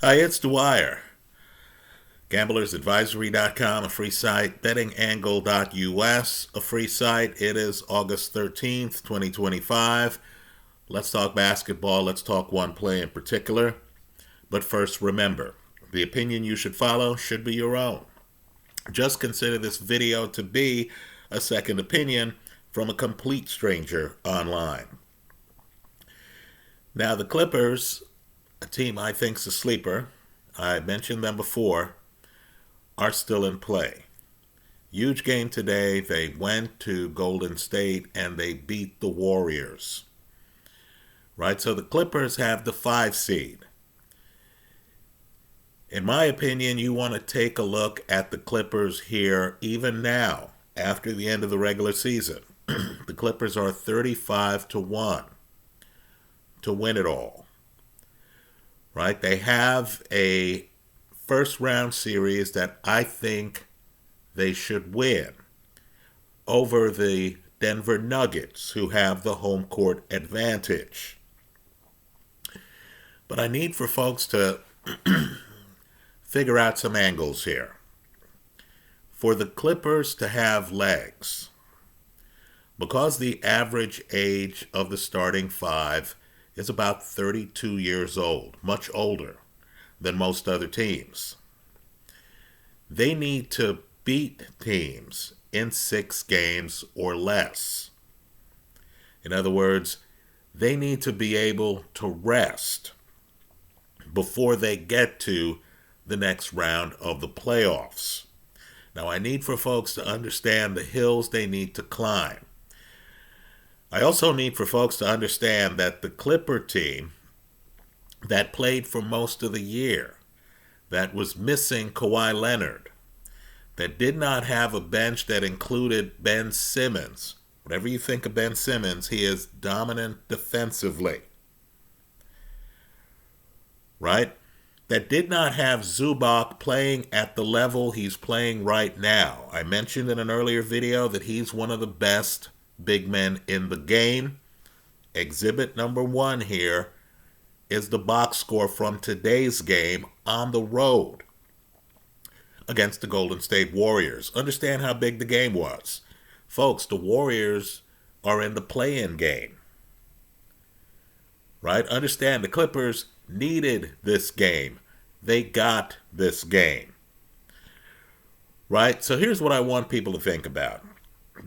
Hi, it's Dwyer. GamblersAdvisory.com, a free site. BettingAngle.us, a free site. It is August 13th, 2025. Let's talk basketball. Let's talk one play in particular. But first, remember, the opinion you should follow should be your own. Just consider this video to be a second opinion from a complete stranger online. Now, the Clippers, a team I think's a sleeper, I mentioned them before, are still in play. Huge game today. They went to Golden State and they beat the Warriors. Right? So the Clippers have the 5 seed. In my opinion, you want to take a look at the Clippers here, even now, after the end of the regular season. The Clippers are 35-1 to win it all. Right? They have a first round series that I think they should win over the Denver Nuggets, who have the home court advantage. But I need for folks to figure out some angles here. For the Clippers to have legs, because the average age of the starting 5 is about 32 years old, much older than most other teams. They need to beat teams in 6 games or less. In other words, they need to be able to rest before they get to the next round of the playoffs. Now, I need for folks to understand the hills they need to climb. I also need for folks to understand that the Clipper team that played for most of the year, that was missing Kawhi Leonard, that did not have a bench that included Ben Simmons. Whatever you think of Ben Simmons, he is dominant defensively. Right? That did not have Zubac playing at the level he's playing right now. I mentioned in an earlier video that he's one of the best big men in the game. Exhibit number 1 here is the box score from today's game on the road against the Golden State Warriors. Understand how big the game was. Folks, the Warriors are in the play-in game. Right? Understand the Clippers needed this game. They got this game. Right? So here's what I want people to think about.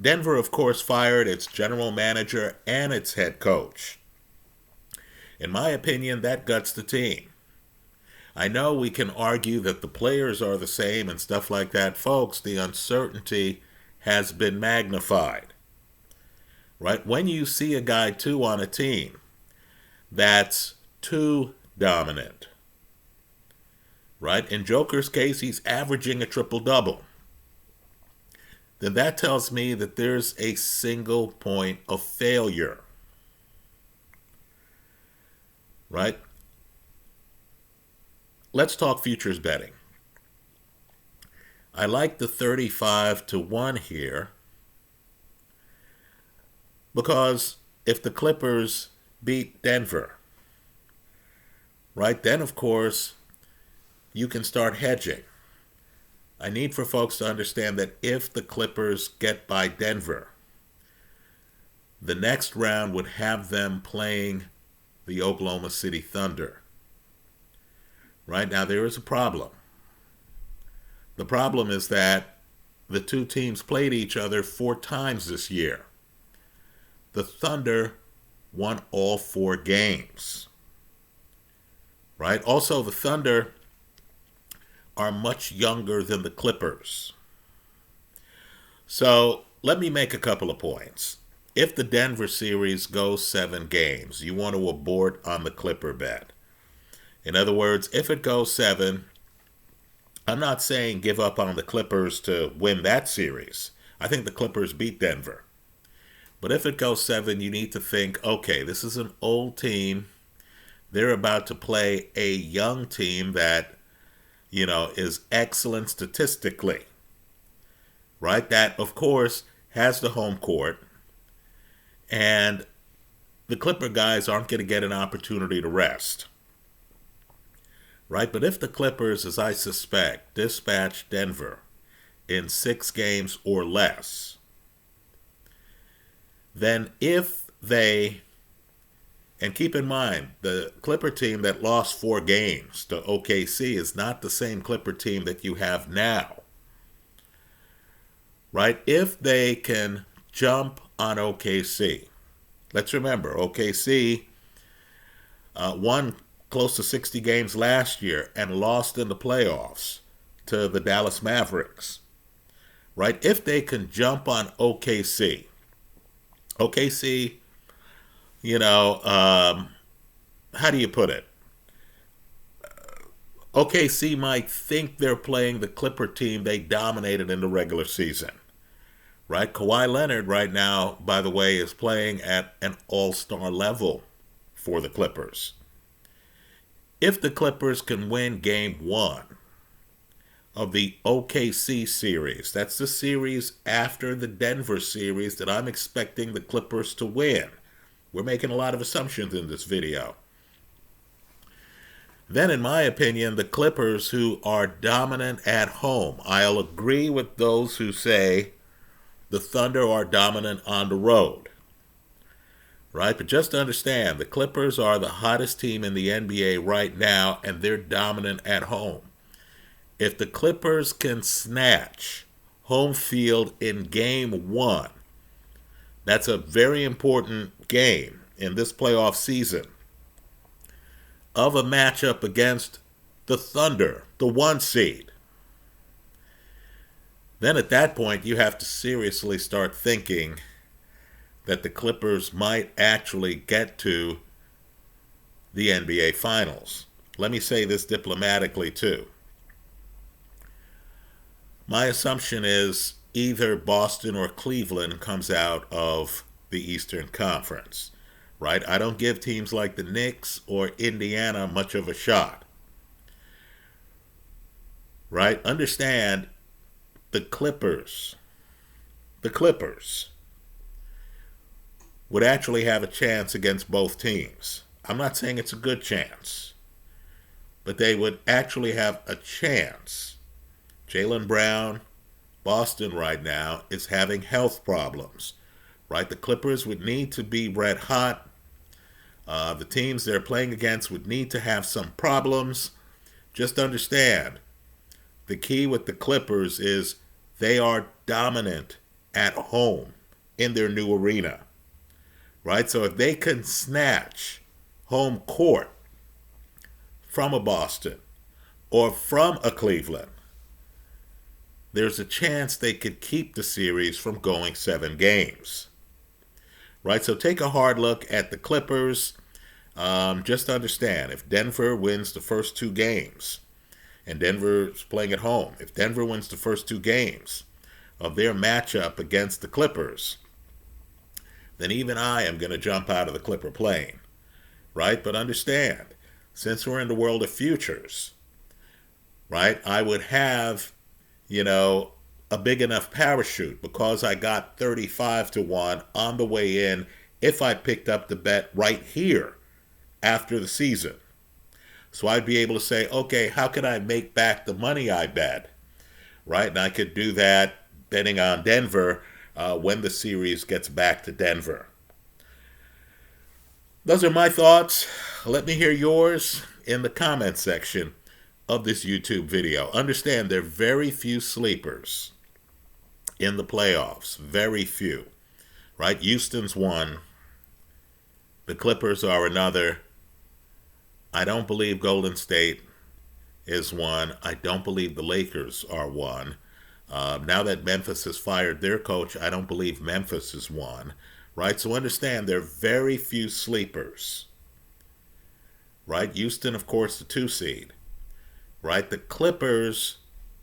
Denver, of course, fired its general manager and its head coach. In my opinion, that guts the team. I know we can argue that the players are the same and stuff like that. Folks, the uncertainty has been magnified. Right? When you see a guy, too, on a team that's too dominant. Right? In Joker's case, he's averaging a triple-double. Then that tells me that there's a single point of failure. Right? Let's talk futures betting. I like the 35-1 here because if the Clippers beat Denver, right, then of course you can start hedging. I need for folks to understand that if the Clippers get by Denver, the next round would have them playing the Oklahoma City Thunder. Right now, there is a problem. The problem is that the two teams played each other 4 times this year. The Thunder won all 4 games. Right? Also, the Thunder are much younger than the Clippers. So let me make a couple of points. If the Denver series goes 7 games, you want to abort on the Clipper bet. In other words, if it goes 7, I'm not saying give up on the Clippers to win that series. I think the Clippers beat Denver. But if it goes 7, you need to think, okay, this is an old team. They're about to play a young team that, is excellent statistically. Right? That, of course, has the home court. And the Clipper guys aren't going to get an opportunity to rest. right? But if the Clippers, as I suspect, dispatch Denver in 6 games or less, then if they, and keep in mind, the Clipper team that lost 4 games to OKC is not the same Clipper team that you have now, right? If they can jump on OKC, let's remember, OKC won close to 60 games last year and lost in the playoffs to the Dallas Mavericks, right? If they can jump on OKC, how do you put it? OKC might think they're playing the Clipper team they dominated in the regular season, right? Kawhi Leonard right now, by the way, is playing at an all-star level for the Clippers. If the Clippers can win Game 1 of the OKC series, that's the series after the Denver series that I'm expecting the Clippers to win. We're making a lot of assumptions in this video. Then, in my opinion, the Clippers, who are dominant at home, I'll agree with those who say the Thunder are dominant on the road. Right? But just understand, the Clippers are the hottest team in the NBA right now, and they're dominant at home. If the Clippers can snatch home field in Game 1, that's a very important game in this playoff season, of a matchup against the Thunder, the 1 seed. Then at that point, you have to seriously start thinking that the Clippers might actually get to the NBA Finals. Let me say this diplomatically too. My assumption is either Boston or Cleveland comes out of the Eastern Conference, right? I don't give teams like the Knicks or Indiana much of a shot, right? Understand, the Clippers would actually have a chance against both teams. I'm not saying it's a good chance, but they would actually have a chance. Jaylen Brown, Boston right now, is having health problems, right? The Clippers would need to be red hot. The teams they're playing against would need to have some problems. Just understand, the key with the Clippers is they are dominant at home in their new arena. Right? So if they can snatch home court from a Boston or from a Cleveland, there's a chance they could keep the series from going 7 games. Right? So take a hard look at the Clippers. Just understand, if Denver wins the first 2 games, and Denver's playing at home, if Denver wins the first 2 games of their matchup against the Clippers, then even I am going to jump out of the Clipper plane, right? But understand, since we're in the world of futures, right, I would have, a big enough parachute because I got 35 to 1 on the way in if I picked up the bet right here after the season. So I'd be able to say, okay, how can I make back the money I bet, right? And I could do that betting on Denver when the series gets back to Denver. Those are my thoughts. Let me hear yours in the comment section of this YouTube video. Understand, there are very few sleepers in the playoffs. Very few. Right? Houston's one. The Clippers are another. I don't believe Golden State is one. I don't believe the Lakers are one. Now that Memphis has fired their coach, I don't believe Memphis is one. Right? So understand, there are very few sleepers. Right? Houston, of course, the 2 seed. Right? The Clippers,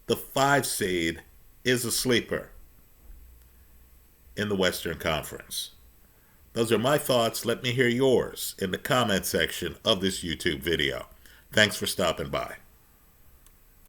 the 5 seed, is a sleeper in the Western Conference. Those are my thoughts. Let me hear yours in the comment section of this YouTube video. Thanks for stopping by.